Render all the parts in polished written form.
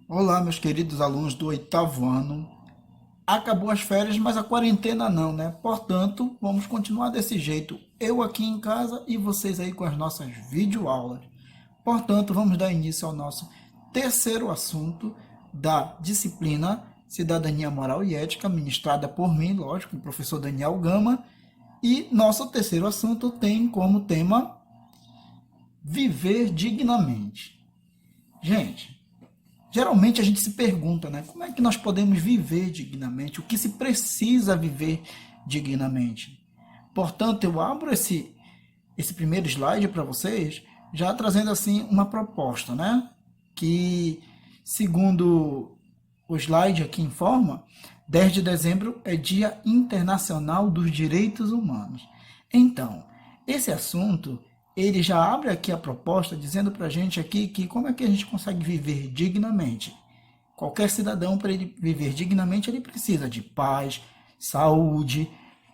Olá, meus queridos alunos do oitavo ano. Acabou as férias, mas a quarentena não, né? Portanto, vamos continuar desse jeito. Eu aqui em casa e vocês aí com as nossas videoaulas. Portanto, vamos dar início ao nosso terceiro assunto da disciplina Cidadania Moral e Ética, ministrada por mim, lógico, o professor Daniel Gama. E nosso terceiro assunto tem como tema viver dignamente. Gente, geralmente a gente se pergunta, né? Como é que nós podemos viver dignamente? O que se precisa viver dignamente? Portanto, eu abro esse primeiro slide para vocês, já trazendo assim uma proposta, né? Que, segundo o slide aqui informa, 10 de dezembro é Dia Internacional dos Direitos Humanos. Então, esse assunto, ele já abre aqui a proposta dizendo para a gente aqui que como é que a gente consegue viver dignamente. Qualquer cidadão, para ele viver dignamente, ele precisa de paz, saúde,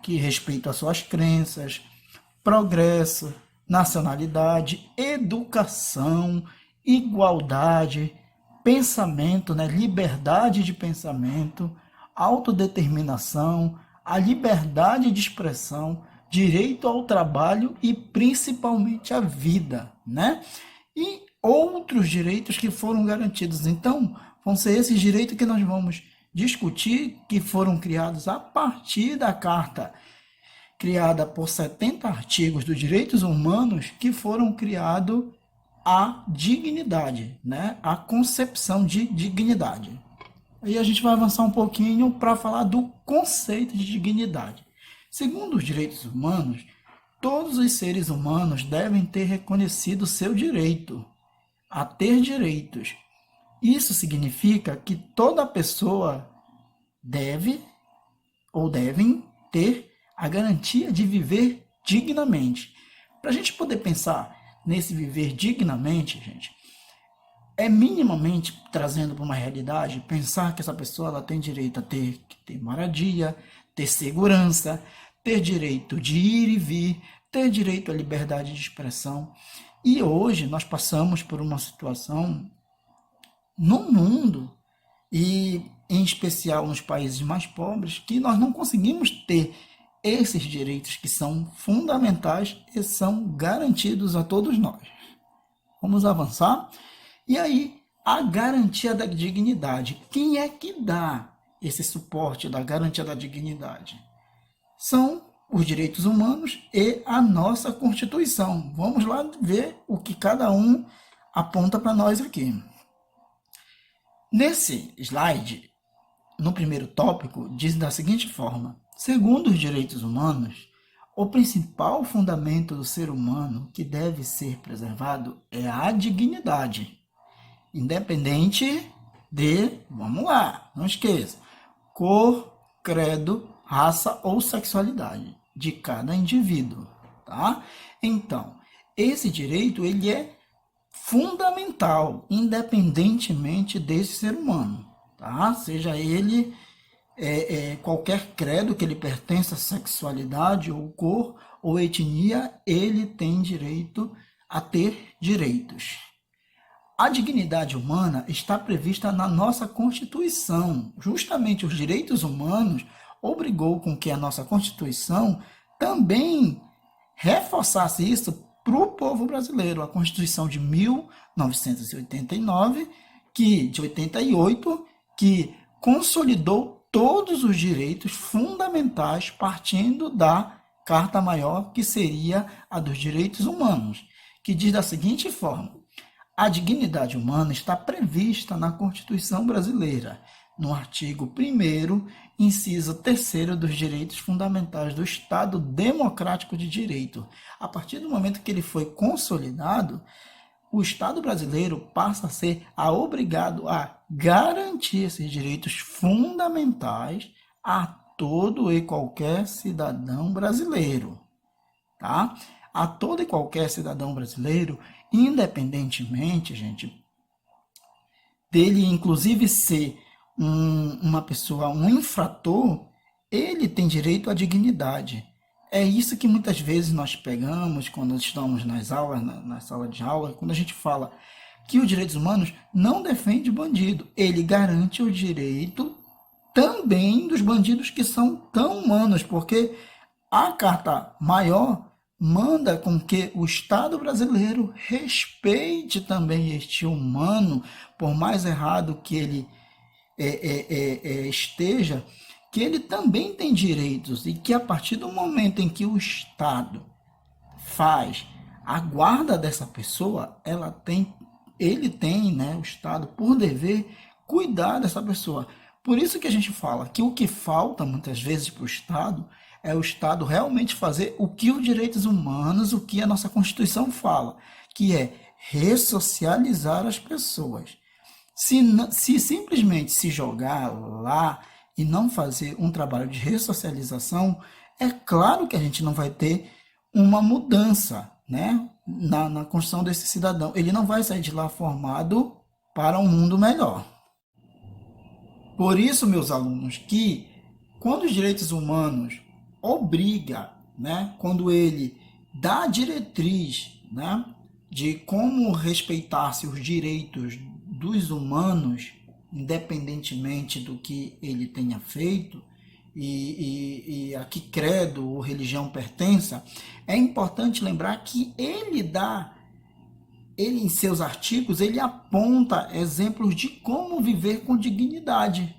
que respeito às suas crenças, progresso, nacionalidade, educação, igualdade, pensamento, né? Liberdade de pensamento, autodeterminação, a liberdade de expressão, direito ao trabalho e principalmente à vida, né? E outros direitos que foram garantidos. Então, vão ser esses direitos que nós vamos discutir, que foram criados a partir da Carta criada por 70 artigos dos direitos humanos que foram criados a dignidade, né? A concepção de dignidade. Aí a gente vai avançar um pouquinho para falar do conceito de dignidade. Segundo os direitos humanos, todos os seres humanos devem ter reconhecido seu direito a ter direitos. Isso significa que toda pessoa deve ou devem ter a garantia de viver dignamente. Para a gente poder pensar nesse viver dignamente, gente, é minimamente trazendo para uma realidade, pensar que essa pessoa ela tem direito a ter moradia, ter segurança, ter direito de ir e vir, ter direito à liberdade de expressão. E hoje nós passamos por uma situação no mundo, e em especial nos países mais pobres, que nós não conseguimos ter esses direitos que são fundamentais e são garantidos a todos nós. Vamos avançar? E aí, a garantia da dignidade. Quem é que dá esse suporte da garantia da dignidade? São os direitos humanos e a nossa Constituição. Vamos lá ver o que cada um aponta para nós aqui. Nesse slide, no primeiro tópico, diz da seguinte forma: segundo os direitos humanos, o principal fundamento do ser humano que deve ser preservado é a dignidade, independente de, vamos lá, não esqueça, cor, credo, raça ou sexualidade de cada indivíduo, tá? Então, esse direito ele é fundamental, independentemente desse ser humano, tá? Seja ele qualquer credo que ele pertença, sexualidade ou cor ou etnia, ele tem direito a ter direitos. A dignidade humana está prevista na nossa Constituição. Justamente os direitos humanos obrigou com que a nossa Constituição também reforçasse isso para o povo brasileiro. A Constituição de 1989, de 88, que consolidou todos os direitos fundamentais partindo da Carta Maior, que seria a dos direitos humanos, que diz da seguinte forma: a dignidade humana está prevista na Constituição brasileira, no artigo 1º, inciso 3º dos direitos fundamentais do Estado Democrático de Direito. A partir do momento que ele foi consolidado, o Estado brasileiro passa a ser obrigado a garantir esses direitos fundamentais a todo e qualquer cidadão brasileiro, tá? A todo e qualquer cidadão brasileiro, independentemente, gente, dele inclusive ser uma pessoa, um infrator, ele tem direito à dignidade. É isso que muitas vezes nós pegamos quando estamos nas aulas, na sala de aula, quando a gente fala que os direitos humanos não defende bandido, ele garante o direito também dos bandidos que são tão humanos, porque a Carta Maior manda com que o Estado brasileiro respeite também este humano, por mais errado que ele esteja, que ele também tem direitos e que a partir do momento em que o Estado faz a guarda dessa pessoa, ele tem, né, o Estado, por dever, cuidar dessa pessoa. Por isso que a gente fala que o que falta muitas vezes para o Estado é o Estado realmente fazer o que os direitos humanos, o que a nossa Constituição fala, que é ressocializar as pessoas. Se simplesmente se jogar lá e não fazer um trabalho de ressocialização, é claro que a gente não vai ter uma mudança, né, na construção desse cidadão. Ele não vai sair de lá formado para um mundo melhor. Por isso, meus alunos, que quando os direitos humanos obriga, né, quando ele dá diretriz, né, de como respeitar-se os direitos dos humanos, independentemente do que ele tenha feito, e a que credo ou religião pertença, é importante lembrar que ele em seus artigos, ele aponta exemplos de como viver com dignidade.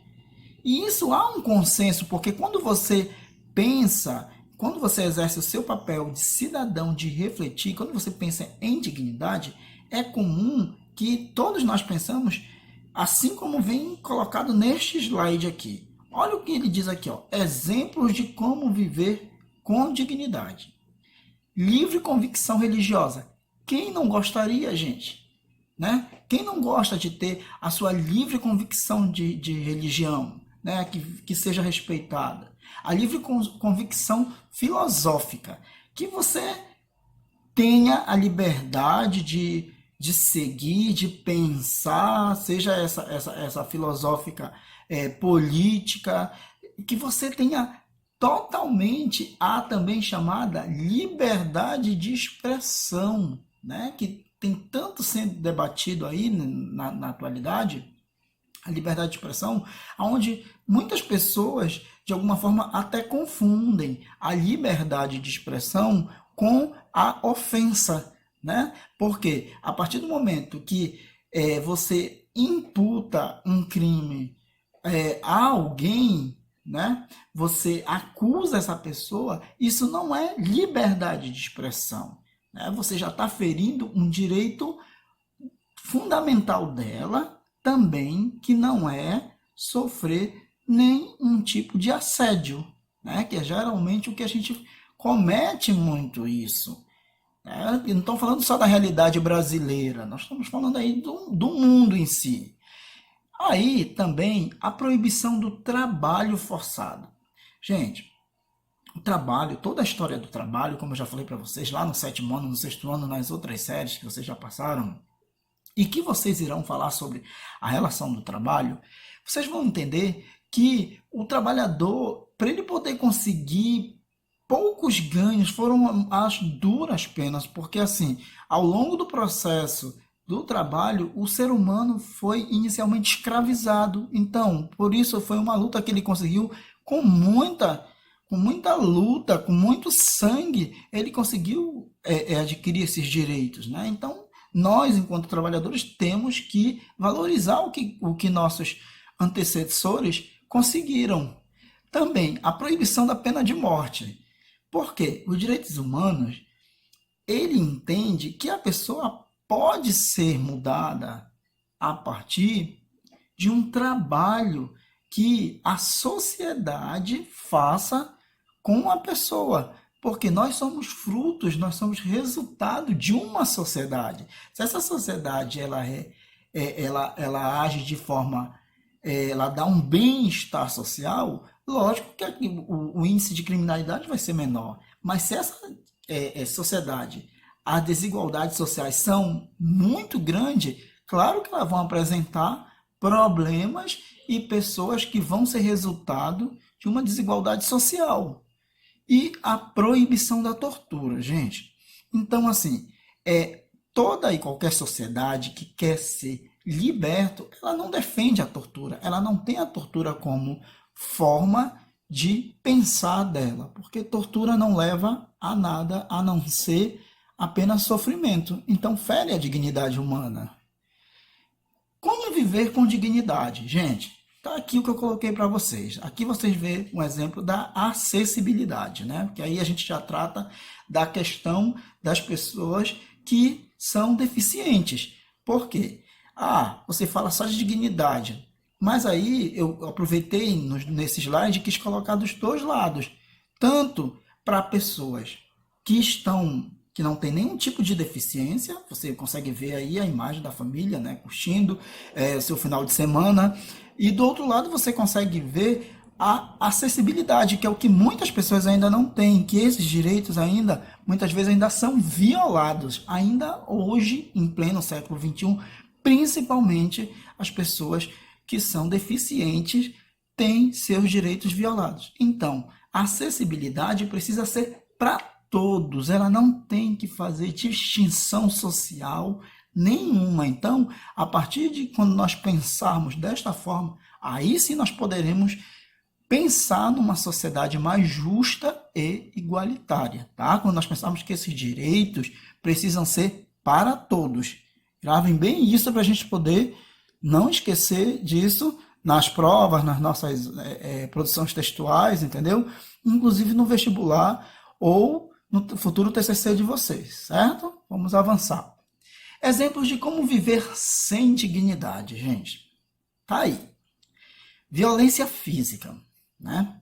E isso há um consenso, porque quando você pensa, quando você exerce o seu papel de cidadão, de refletir, quando você pensa em dignidade, é comum que todos nós pensamos, assim como vem colocado neste slide aqui. Olha o que ele diz aqui, ó, exemplos de como viver com dignidade. Livre convicção religiosa. Quem não gostaria, gente? Né? Quem não gosta de ter a sua livre convicção de religião, né? Que seja respeitada? A livre convicção filosófica, que você tenha a liberdade de seguir, de pensar, seja essa filosófica política, que você tenha totalmente a também chamada liberdade de expressão, né? Que tem tanto sendo debatido aí na atualidade, a liberdade de expressão, onde muitas pessoas, de alguma forma, até confundem a liberdade de expressão com a ofensa, né? Porque a partir do momento que você imputa um crime a alguém, né? Você acusa essa pessoa, isso não é liberdade de expressão, né? Você já está ferindo um direito fundamental dela também, que não é sofrer nenhum tipo de assédio, né? Que é geralmente o que a gente comete muito isso. Né? E não estamos falando só da realidade brasileira, nós estamos falando aí do mundo em si. Aí também a proibição do trabalho forçado. Gente, o trabalho, toda a história do trabalho, como eu já falei para vocês lá no sétimo ano, no sexto ano, nas outras séries que vocês já passaram, e que vocês irão falar sobre a relação do trabalho, vocês vão entender que o trabalhador, para ele poder conseguir poucos ganhos, foram as duras penas, porque assim, ao longo do processo do trabalho, o ser humano foi inicialmente escravizado. Então, por isso foi uma luta que ele conseguiu com muita luta, com muito sangue, ele conseguiu adquirir esses direitos, né? Então, nós, enquanto trabalhadores, temos que valorizar o que nossos antecessores conseguiram. Também a proibição da pena de morte. Porque os direitos humanos, ele entende que a pessoa pode ser mudada a partir de um trabalho que a sociedade faça com a pessoa. Porque nós somos frutos, nós somos resultado de uma sociedade. Se essa sociedade ela age de forma, ela dá um bem-estar social, lógico que o índice de criminalidade vai ser menor. Mas se essa sociedade, as desigualdades sociais são muito grandes, claro que elas vão apresentar problemas e pessoas que vão ser resultado de uma desigualdade social. E a proibição da tortura, gente. Então, assim, toda e qualquer sociedade que quer ser liberto, ela não defende a tortura, ela não tem a tortura como forma de pensar dela, porque tortura não leva a nada a não ser apenas sofrimento. Então fere a dignidade humana. Como viver com dignidade? Gente, tá aqui o que eu coloquei para vocês. Aqui vocês vê um exemplo da acessibilidade, né? Porque aí a gente já trata da questão das pessoas que são deficientes. Por quê? Você fala só de dignidade, mas aí eu aproveitei nesse slide e quis colocar dos dois lados, tanto para pessoas que não tem nenhum tipo de deficiência, você consegue ver aí a imagem da família, né, curtindo seu final de semana, e do outro lado você consegue ver a acessibilidade, que é o que muitas pessoas ainda não têm, que esses direitos ainda, muitas vezes ainda são violados, ainda hoje, em pleno século XXI, principalmente as pessoas que são deficientes têm seus direitos violados. Então, a acessibilidade precisa ser para todos, ela não tem que fazer distinção social nenhuma. Então, a partir de quando nós pensarmos desta forma, aí sim nós poderemos pensar numa sociedade mais justa e igualitária, tá? Quando nós pensarmos que esses direitos precisam ser para todos. Gravem bem isso para a gente poder não esquecer disso nas provas, nas nossas produções textuais, entendeu? Inclusive no vestibular ou no futuro TCC de vocês, certo? Vamos avançar. Exemplos de como viver sem dignidade, gente. Tá aí. Violência física, né?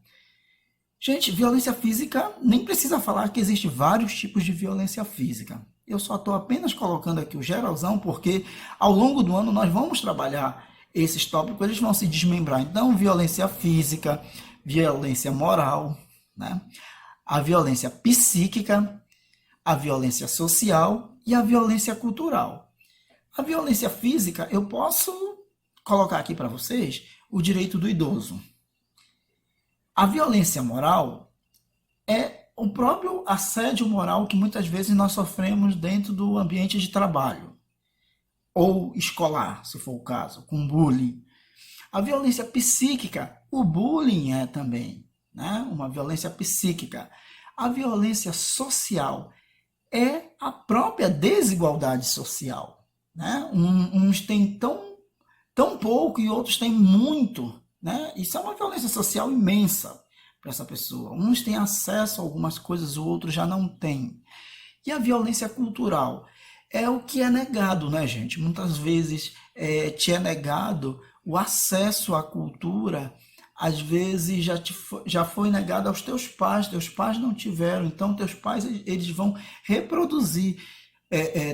Gente, violência física, nem precisa falar que existe vários tipos de violência física. Eu só estou apenas colocando aqui o geralzão, porque ao longo do ano nós vamos trabalhar esses tópicos, eles vão se desmembrar. Então, violência física, violência moral, né? A violência psíquica, a violência social e a violência cultural. A violência física, eu posso colocar aqui para vocês o direito do idoso. A violência moral é o próprio assédio moral que muitas vezes nós sofremos dentro do ambiente de trabalho ou escolar, se for o caso, com bullying. A violência psíquica, o bullying é também, né? Uma violência psíquica. A violência social é a própria desigualdade social, né? Uns têm tão pouco e outros têm muito, né? Isso é uma violência social imensa para essa pessoa. Uns têm acesso a algumas coisas, o outro já não tem. E a violência cultural é o que é negado, né, gente? Muitas vezes te é negado o acesso à cultura, às vezes já foi negado aos teus pais não tiveram, então teus pais eles vão reproduzir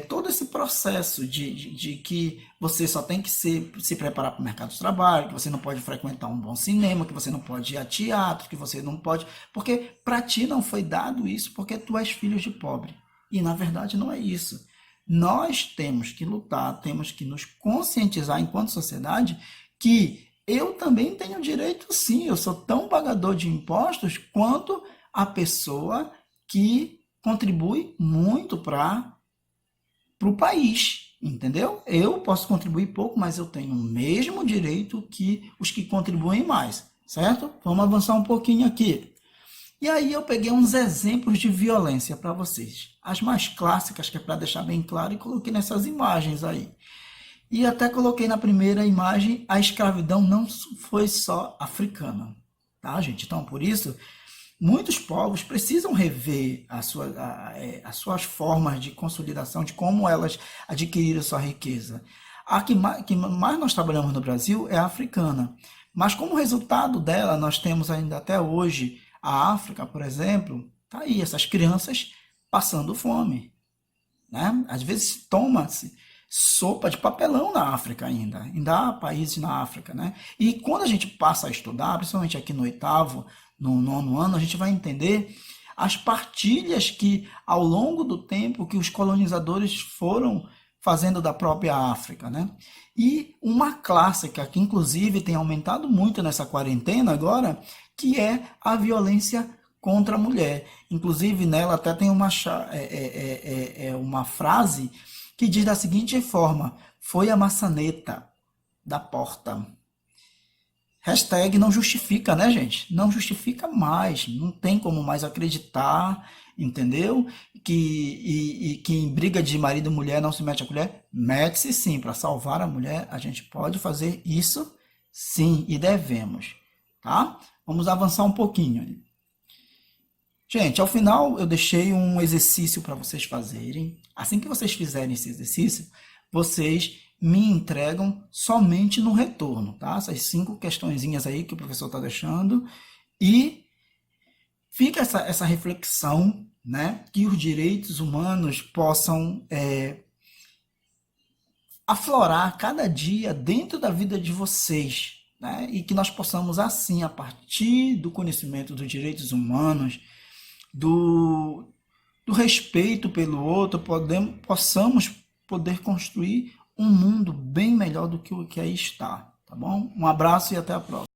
todo esse processo de que você só tem que se preparar para o mercado de trabalho, que você não pode frequentar um bom cinema, que você não pode ir a teatro, que você não pode... Porque para ti não foi dado isso porque tu és filho de pobre. E na verdade não é isso. Nós temos que lutar, temos que nos conscientizar enquanto sociedade que eu também tenho direito, sim, eu sou tão pagador de impostos quanto a pessoa que contribui muito para o país, entendeu? Eu posso contribuir pouco, mas eu tenho o mesmo direito que os que contribuem mais, certo? Vamos avançar um pouquinho aqui. E aí eu peguei uns exemplos de violência para vocês. As mais clássicas, que é para deixar bem claro, e coloquei nessas imagens aí. E até coloquei na primeira imagem, a escravidão não foi só africana, tá, gente? Então, por isso, muitos povos precisam rever as suas formas de consolidação, de como elas adquiriram sua riqueza. A que mais nós trabalhamos no Brasil é a africana, mas como resultado dela, nós temos ainda até hoje a África, por exemplo, tá aí, essas crianças passando fome, né? Às vezes toma-se sopa de papelão na África ainda há países na África, né? E quando a gente passa a estudar, principalmente aqui no oitavo, no nono ano, a gente vai entender as partilhas que, ao longo do tempo, que os colonizadores foram fazendo da própria África, né? E uma clássica que, inclusive, tem aumentado muito nessa quarentena agora, que é a violência contra a mulher. Inclusive, nela até tem uma frase que diz da seguinte forma: foi a maçaneta da porta. Hashtag não justifica, né, gente? Não justifica mais. Não tem como mais acreditar, entendeu? E que em briga de marido e mulher não se mete a colher. Mete-se sim. Para salvar a mulher, a gente pode fazer isso sim e devemos. Tá? Vamos avançar um pouquinho. Gente, ao final eu deixei um exercício para vocês fazerem. Assim que vocês fizerem esse exercício, vocês me entregam somente no retorno, tá? Essas 5 questõezinhas aí que o professor está deixando. E fica essa reflexão, né? Que os direitos humanos possam aflorar cada dia dentro da vida de vocês, né? E que nós possamos, assim, a partir do conhecimento dos direitos humanos, do, do respeito pelo outro, possamos poder construir um mundo bem melhor do que o que aí está, tá bom? Um abraço e até a próxima.